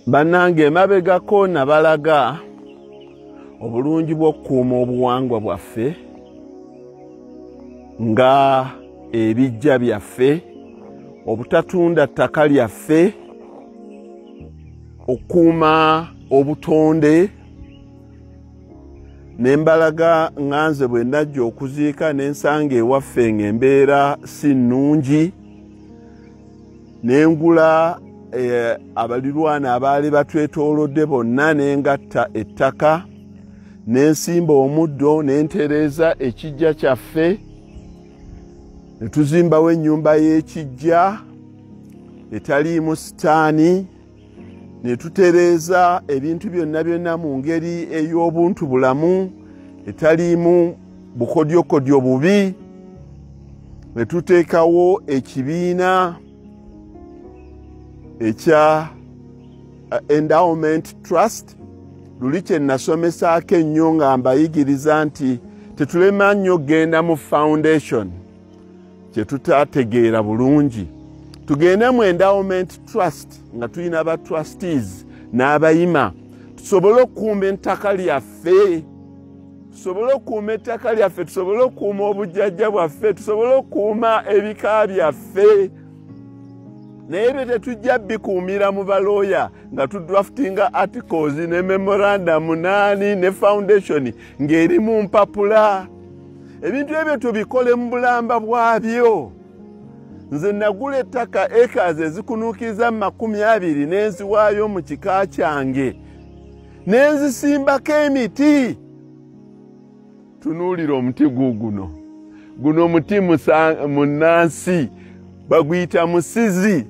Bannange mabegako nabalaga obulungi bw'okukuuma obuwangwa bwaffe nga ebijja byaffe, obutatunda ttaka lyaffe, okukuuma obutonde. Nembalaga nganze bwe najja okuziika n'ensanga ewaffe ng'embeera si nnungi, nengula abalirwana abaali batwetoolodde bonna, nengatta ettaka, nensimba omuddo, nentereeza ekijja kyaffe, ne tuzimbawo ennyumba y'ekijja etaliimu sitaani, ne tutereeza ebintu byonna byonna mu ngeri ey'obuntu bulamu etaliimu bukodyokodyo bubi, ne tuteekawo ekibiina ekya Endowment Trust. Luli kye nasomesaako ennyo nga mbayigiriza nti tetulema nnyo genda mu foundation kye tutategeera bulungi. Tugende mu Endowment Trust nga tulina ba trustees n'abayima, tusobole okukuuma ettaka lyaffe, tusobole okukuuma ettaka lyaffe, tusobole okukuuma obujjajja bwaffe, tusobole okukuuma ebika byaffe. Naye bye tetujja bikuumira mu balooya nga tudraftinga articles ne memorandum ne foundation ng'eri mu mpapula. Ebintu ebyo tubikole mu bulamba bwabyo. Nze nagula ettaka acres ezikunuukiriza 20 n'enziwaayo mu kika kyange, n'enzisimbako emiti. Tunuulira omuti guno muti munnansi baguyita musizi.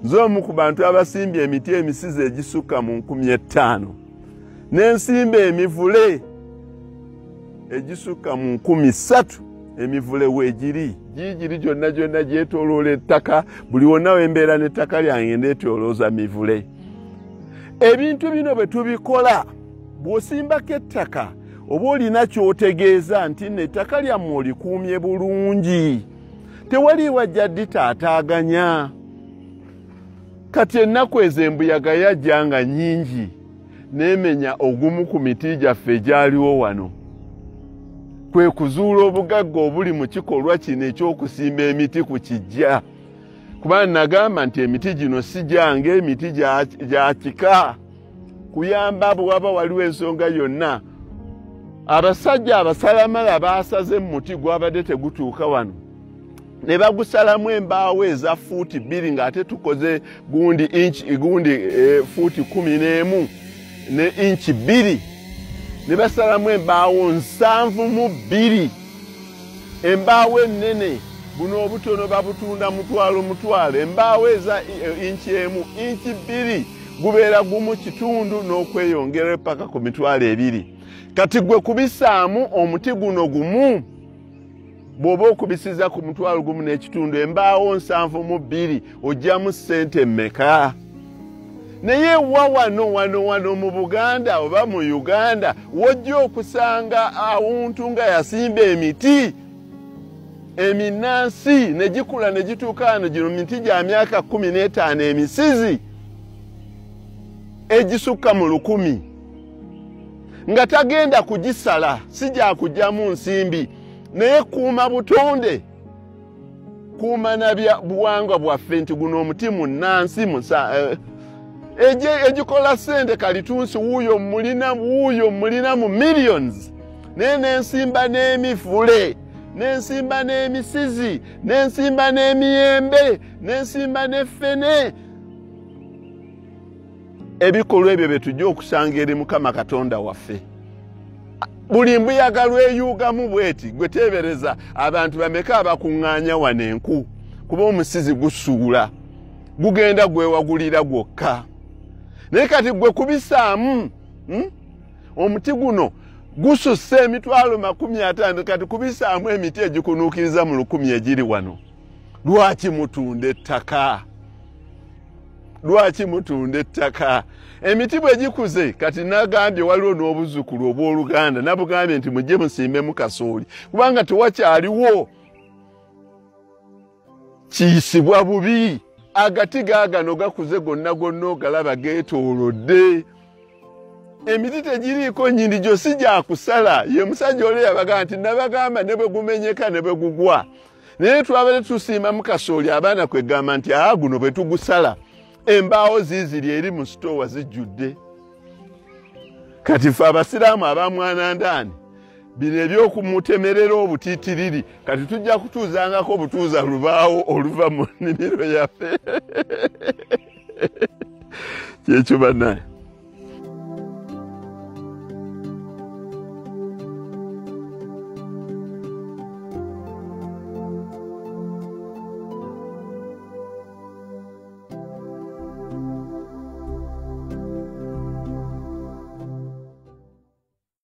Nze omu ku bantu abasimbye emiti emisizi egisukka mu 50,000, n'ensimba emivule egisukka mu 30,000. Emivule weegiri gigiri gyonna gyetooloola ettaka, buli wonna wembeera n'ettaka lyange ndeetoolooza mivule. Ebintu bino bwe tubikola, bw'osimbako ettaka oba olina ky'otegeeza nti n'ettaka lyammwe olikuumye bulungi, tewali wajja ditaataaganya. Kati ennaku ezo embuyaga yajja nga nnyingi, n'emenya ogumu ku miti gyaffe egyaliwo wano. Kwe kuzuula obugagga obuli mu kikolwa kino eky'okusimba emiti ku kijja. Kuba nagamba nti emiti gino si gyange, emiti gya kika. Kuyamba bw'aba waliwo ensonga yonna. Abasajja abasalamala baasaze mu muti gwabadde tegutuuka wano, ne bagusalamu embaawo eza fuuti 2 ng'ate tukoze gundi fuuti 11 ne inchi 2. Ne basalamu embaawo 72. Embaawo ennene buno obutono babutunda mutwalo. Embaawo eza inchi 1, inchi 2 gubeera gumu kitundu n'okweyongera paka ku 2. Kati gwe kubisaamu omuti guno gumu, bw'oba okubisiza ku 1 n'ekitundu, embaawo 72, ojjamu ssente mmeka? Naye wano mu Buganda oba mu Uganda wojja okusanga awuntu nga yasimba emiti eminansi ne gikula ne gituuka wano, gino miti gya myaka 15 emisizi egisukka mu 100, nga tagenda kugisala, si gya kugyamu nsimbi. Naye kuuma butonde, kuuma nabya buwangwa bwaffe nti guno omuti munnansi egikola ssente kalitunsi wuuyo mulina mu millions. Naye nensimba n'emivule, nensimba n'emisizi, nensimba n'emiyembe, nensimba n'effene. Ebikolwa ebyo bye tujja okusanga eri Mukama Katonda waffe. Buli mbuyaga lweyuugamu bweti, gwe teebereza abantu bameka abakuŋŋaanya wano enku, kuba omusizi gusuula, gugenda gwewagulira gwokka. Naye kati gwe kubisaamu, omuti guno gususse emitwalo 50, kati kubisaamu emiti egikunuukiriza mu 100 egiri wano. Lwaki mutunda ettaka? Lwaki mutunda ettaka? Emiti bwe gikuze, kati nagambye waliwo n'obuzzukulu obw'Oluganda, nabugambye nti mujje musimbe mu kasooli, kubanga tewakyaliwo kiyisibwa bubi. agati gaagano gakuze gonna gonna ogalaba geetoolodde emiti tegiriiko nnyini gyo si gya kusala ye musajja oli yabaga nti nabagamba ne bwe gumenyeka ne bwe gugwa naye twabadde tusiima mu kasooli abaana kwegamba nti guno bwe tugusala embaawo ziiziri eri mu sitoowa zijjudde kati ffe abasiraamu abamwanandaani bino ebyokumutemerera obutiitiriri kati tujja kutuuzangako obutuuza lubaawo oluva mu nnimiro yaffe kyekyo bannaye